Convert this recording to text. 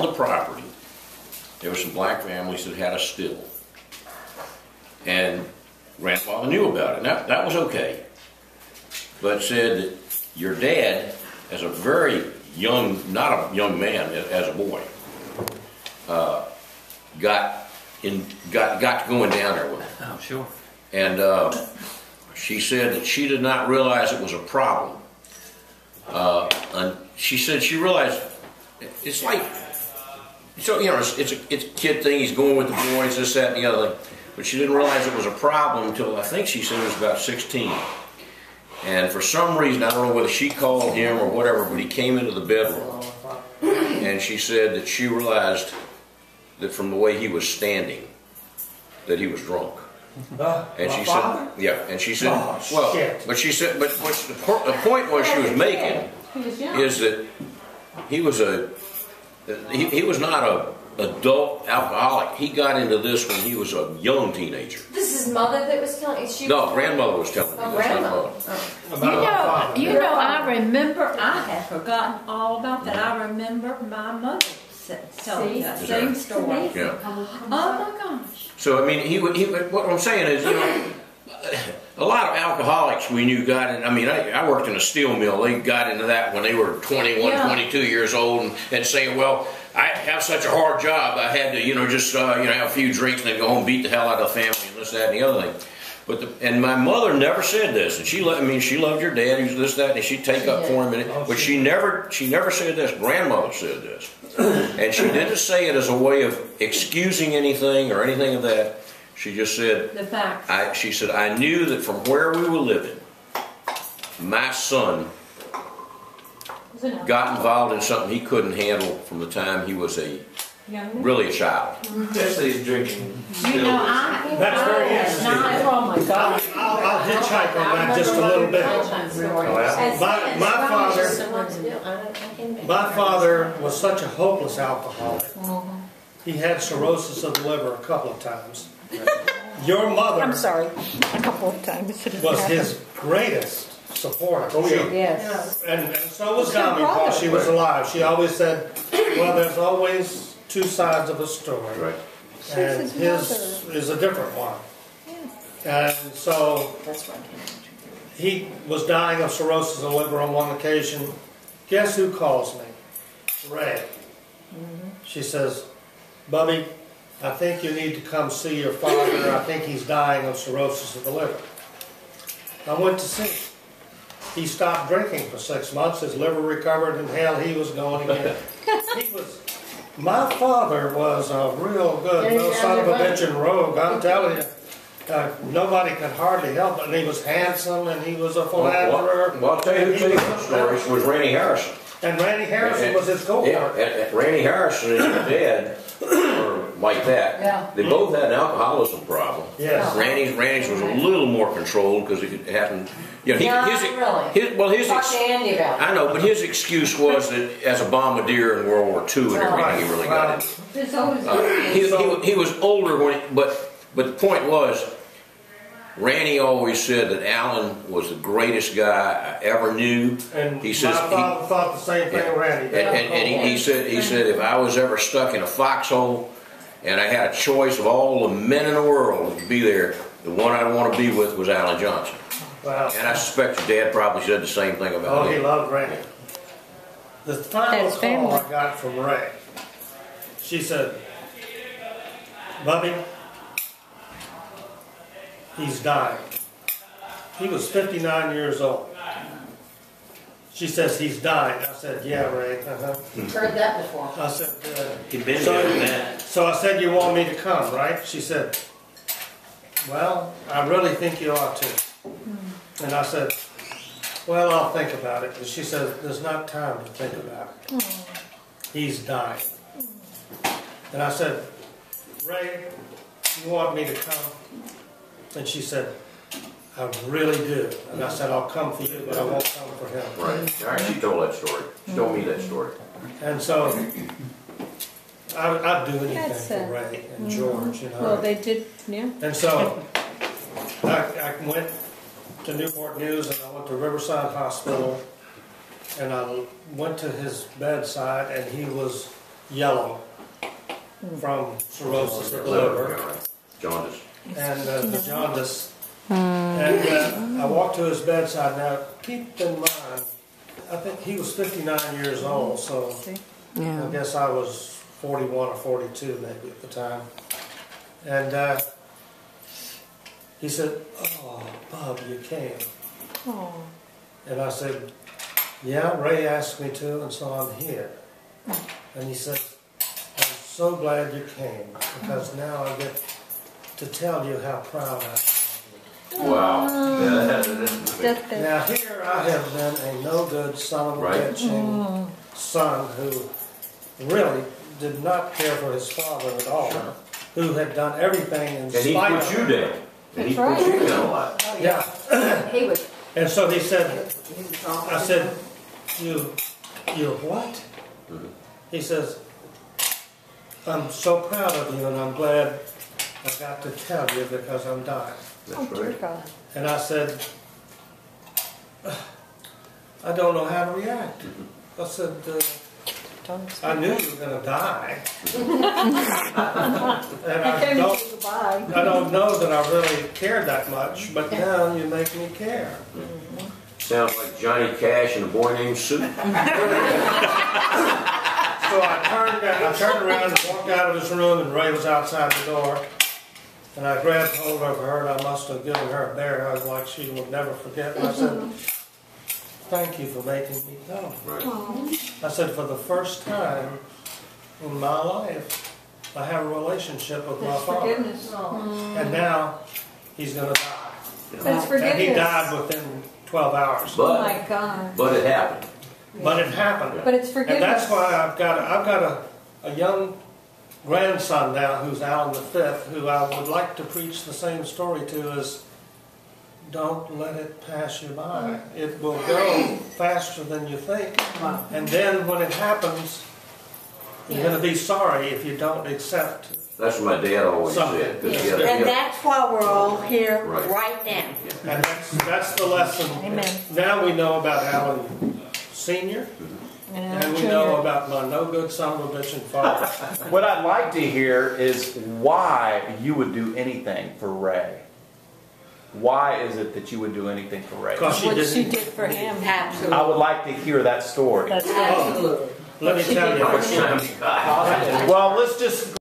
on the property, there were some black families that had a still. And grandfather knew about it. Now, that was okay. But said that your dad, as a very young, not a young man, as a boy, got to going down there with him. Oh, sure. And she said that she did not realize it was a problem. And she said she realized it's like, so you know, it's a kid thing. He's going with the boys, this, that, and the other thing. But she didn't realize it was a problem until I think she said it was about 16. And for some reason, I don't know whether she called him or whatever, but he came into the bedroom. And she said that she realized that from the way he was standing, that he was drunk. And she said, yeah, and she said, well, but she said, but the point was she was making is that he was not a adult alcoholic. He got into this when he was a young teenager. This is mother that was telling you? No, grandmother was telling me. Oh, grandmother. You know, I remember, I had forgotten all about that. I remember my mother telling that same story. Yeah. Oh my gosh. So, I mean, what I'm saying is, you know, a lot of alcoholics we knew got in. I mean, I worked in a steel mill. They got into that when they were 21, 22 years old and saying, well, I have such a hard job, I had to, you know, just, have a few drinks and then go home and beat the hell out of the family and this, that, and the other thing. But and my mother never said this, and she loved your dad, he was this, that, and she'd take up for him, but she never said this. Grandmother said this. And she didn't say it as a way of excusing anything or anything of that. She just said, the facts. She said, I knew that from where we were living, my son got involved in something he couldn't handle from the time he was really a child. Yes, he's drinking. You know, That's very interesting. Oh my God. I'll hitchhike on that just a little bit. My father was such a hopeless alcoholic. He had cirrhosis of the liver a couple of times. Your mother, I'm sorry, a couple of times. was his greatest supporter. Oh, yeah. Yes. And so was Gami while she was alive. She always said, well, there's always two sides of a story. Right. And his is a different one. And so he was dying of cirrhosis of the liver on one occasion. Guess who calls me? Ray. She says, Bubby, I think you need to come see your father. I think he's dying of cirrhosis of the liver. I went to see him. He stopped drinking for 6 months. His liver recovered, and hell, he was going again. My father was a real good, no son of a bitch and rogue. I'm telling you, nobody could hardly help it. And he was handsome, and he was a philanderer. Well, I'll tell you who told the story was Randy Harrison. And Randy Harrison was his co-partner. Yeah, Randy Harrison and his dad were like that. Yeah. They both had an alcoholism problem. Yes. Randy's was a little more controlled because it hadn't. You know, his Talk to Andy about it. I know, but his excuse was that as a bombardier in World War II and everything, he really got it. There's always He was older but the point was, Randy always said that Alan was the greatest guy I ever knew. And he says, my father thought the same thing, Randy. And he said if I was ever stuck in a foxhole and I had a choice of all the men in the world to be there, the one I'd want to be with was Alan Johnson. Wow. And I suspect your dad probably said the same thing about him. He loved Randy. The final call I got from Ray, she said, Bubby, he's dying. He was 59 years old. She says, he's dying. I said, yeah, Ray. Heard that before. I said, He'd been doing that. so I said, you want me to come, right? She said, well, I really think you ought to. And I said, well, I'll think about it. And she said, there's not time to think about it. He's dying. And I said, Ray, you want me to come? And she said, I really do. And I said, I'll come for you, but I won't come for him. Right. She told that story. She told me that story. And so I'd do anything for Ray and George, you know. Well, they did, yeah. And so I went to Newport News, and I went to Riverside Hospital, and I went to his bedside, and he was yellow from cirrhosis of the liver Jaundice. and the jaundice. And I walked to his bedside. Now, keep in mind, I think he was 59 years old, so I guess I was 41 or 42 maybe at the time. And he said, "Oh, Bob, you came." Oh. And I said, "Yeah, Ray asked me to, and so I'm here." And he said, "I'm so glad you came, because now I get to tell you how proud I am." Wow. Now here I have been a no-good son of a bitching son who really did not care for his father at all, who had done everything in And he spite put of you him. down. And he put you down a lot. Yeah. He was, And so he said, he was wrong. I said, you what? He says, "I'm so proud of you, and I'm glad I got to tell you because I'm dying." Oh, That's dear right. God. And I said, "I don't know how to react." I said, Don't "I knew you were going to die." And I don't know that I really cared that much, but now you make me care. Sounds like Johnny Cash and a boy named Sue. So I turned around and walked out of his room, and Ray was outside the door. And I grabbed hold of her, and I must have given her a bear hug like she would never forget. And I said, "Thank you for making me come." Right. I said, "For the first time in my life, I have a relationship with my father. And now he's going to die." That's And he forgiveness. died within 12 hours. Oh my God. But it happened. But it happened. But it's forgiveness. And that's why I've got a young grandson now who's Alan V, who I would like to preach the same story to, is don't let it pass you by. It will go faster than you think. And then when it happens, you're going to be sorry if you don't accept it. That's what my dad always said. 'Cause he had a- And that's why we're all here Right. right now. And that's the lesson. Amen. Now we know about Alan Sr., and we know about my no-good son of a bitch and father. What I'd like to hear is why you would do anything for Ray. Why is it that you would do anything for Ray? Because What she didn't. did for him. Absolutely. I would like to hear that story. That's Absolutely. Let me tell you. How much time you got? Well, let's just